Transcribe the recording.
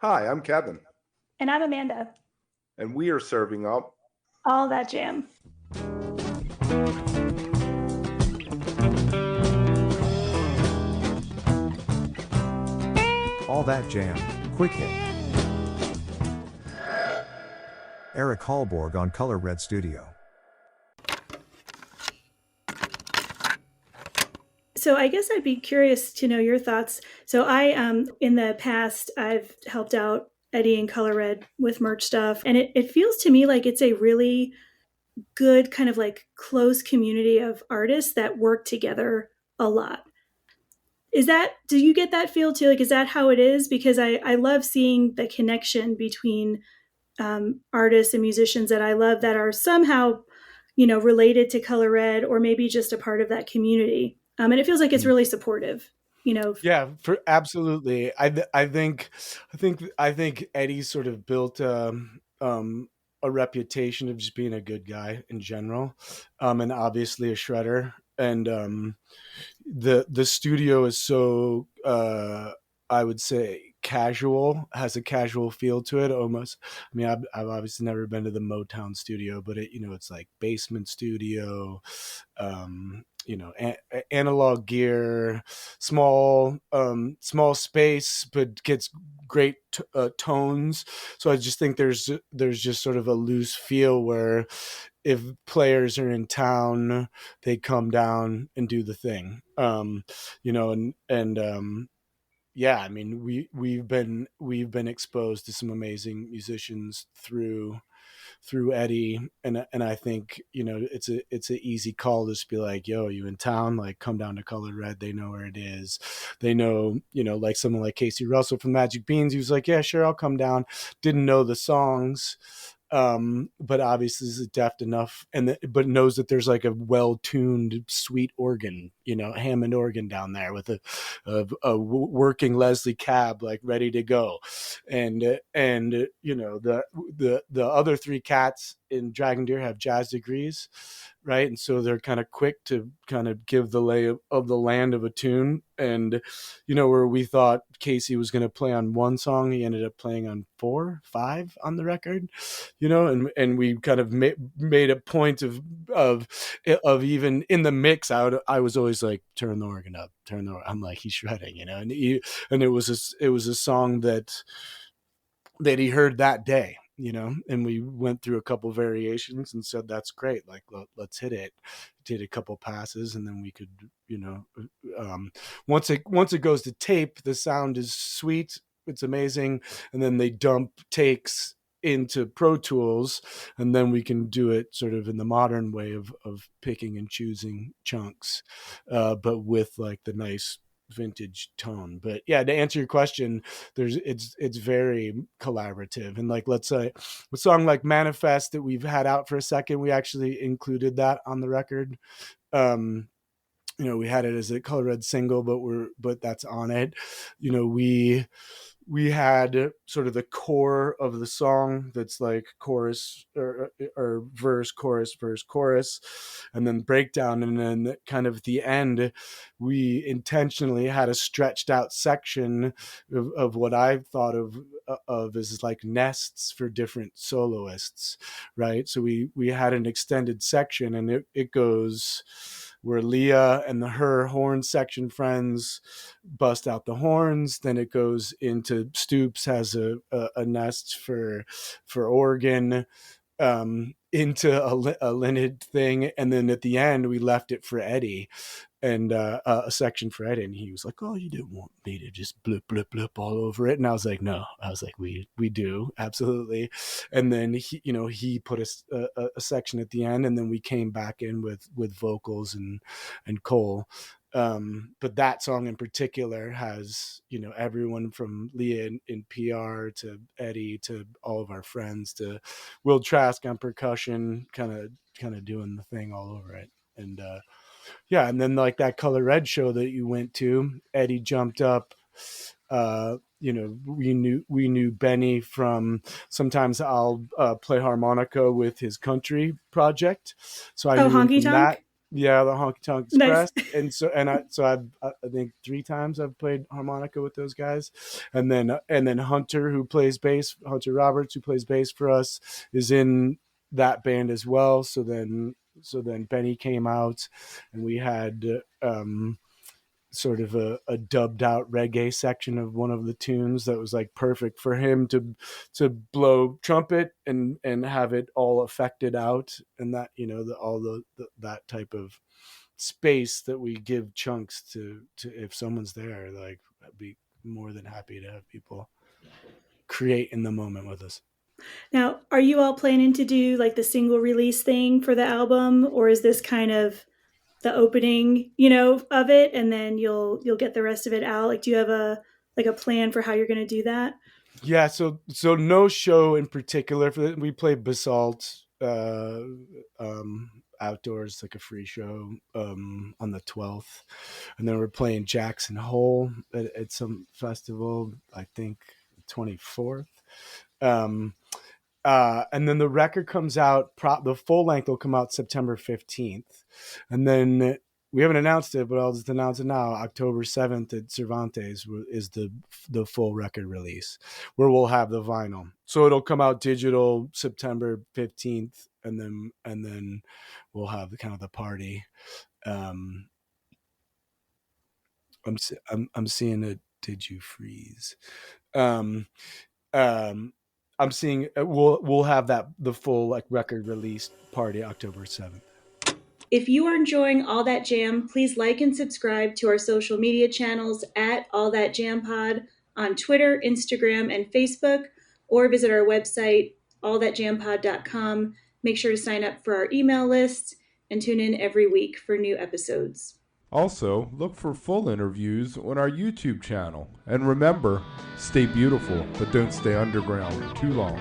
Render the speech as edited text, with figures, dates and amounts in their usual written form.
Hi, I'm Kevin, And I'm Amanda. and we are serving up All that jam. All That Jam, Quick Hit. Eric Halborg on Color Red Studio. So I guess I'd be curious to know your thoughts. So in the past, I've helped out Eddie and Color Red with merch stuff, and it feels to me like it's a really good kind of like close community of artists that work together a lot. Do you get that feel too? Like, is that how it is? Because I love seeing the connection between artists and musicians that I love that are somehow, related to Color Red or maybe just a part of that community. And it feels like it's Mm. really supportive, you know. Yeah, for absolutely. I think Eddie sort of built a reputation of just being a good guy in general, and obviously a shredder. And the studio is so I would say casual, has a casual feel to it almost. I mean, I've obviously never been to the Motown studio, but it's like basement studio, analog gear, small space, but gets great tones. So I just think there's just sort of a loose feel where if players are in town, they come down and do the thing. And yeah, I mean, we've been exposed to some amazing musicians through Eddie, and I think it's a easy call to just be like, yo, you in town? Like, come down to Color Red. They know where it is. They know, like someone like Casey Russell from Magic Beans. He was like, yeah, sure, I'll come down. Didn't know the songs, but obviously is deft enough, but knows that there's like a well-tuned sweet organ, Hammond organ down there with a working Leslie cab like ready to go. And the other three cats in Dragon Deer have jazz degrees, right? And so they're kind of quick to kind of give the lay of the land of a tune. And where we thought Casey was going to play on one song, he ended up playing on 4, 5 on the record. And we kind of made a point of even in the mix. I was always like, turn the organ up, I'm like, he's shredding, and it was a song that he heard that day, and we went through a couple variations and said, that's great. Like, let's hit it. Did a couple passes, and then we could, once it goes to tape, the sound is sweet. It's amazing. And then they dump takes into Pro Tools, and then we can do it sort of in the modern way of picking and choosing chunks, but with like the nice vintage tone. But yeah, to answer your question, it's very collaborative. And like, let's say a song like Manifest that we've had out for a second, we actually included that on the record. um we had it as a Color Red single, but that's on it. We had sort of the core of the song that's like chorus or verse, chorus, and then breakdown. And then kind of the end, we intentionally had a stretched out section of what I thought of as like nests for different soloists, right? So we had an extended section, and it goes where Leah and her horn section friends bust out the horns. Then it goes into Stoops has a nest for organ, into a Linnet thing, and then at the end we left it for Eddie, and a section for Eddie, and he was like, "Oh, you didn't want me to just blip blip blip all over it," and I was like, "No," I was like, "We do absolutely," and then he put a section at the end, and then we came back in with vocals and Cole. But that song in particular has everyone from Leah in PR to Eddie to all of our friends to Will Trask on percussion, kind of doing the thing all over it. And yeah, and then like that Color Red show that you went to, Eddie jumped up. We knew Benny from, sometimes I'll play harmonica with his country project, so I Oh, knew him Honky from that. Tonk. Yeah, the Honky Tonk Nice. Express, and I think 3 times I've played harmonica with those guys, and then Hunter, who plays bass, Hunter Roberts, who plays bass for us, is in that band as well. So then Benny came out, and we had sort of a dubbed out reggae section of one of the tunes that was like perfect for him to blow trumpet and have it all affected out, and that all that type of space that we give chunks to if someone's there, like I'd be more than happy to have people create in the moment with us. Now, are you all planning to do like the single release thing for the album, or is this kind of the opening, of it, and then you'll get the rest of it out? Like, do you have a plan for how you're going to do that? Yeah, so no show in particular for we play Basalt outdoors, like a free show on the 12th, and then we're playing Jackson Hole at some festival, I think 24th. And then the record comes out, the full length will come out September 15th, and then we haven't announced it, but I'll just announce it now. October 7th at Cervantes is the full record release, where we'll have the vinyl. So it'll come out digital September 15th, and then we'll have the kind of the party. I'm seeing it. Did you freeze? Um, I'm seeing we'll have the full like record release party October 7th. If you are enjoying All That Jam, please like and subscribe to our social media channels at All That Jam Pod on Twitter, Instagram, and Facebook, or visit our website, allthatjampod.com. Make sure to sign up for our email list and tune in every week for new episodes. Also, look for full interviews on our YouTube channel. And remember, stay beautiful, but don't stay underground too long.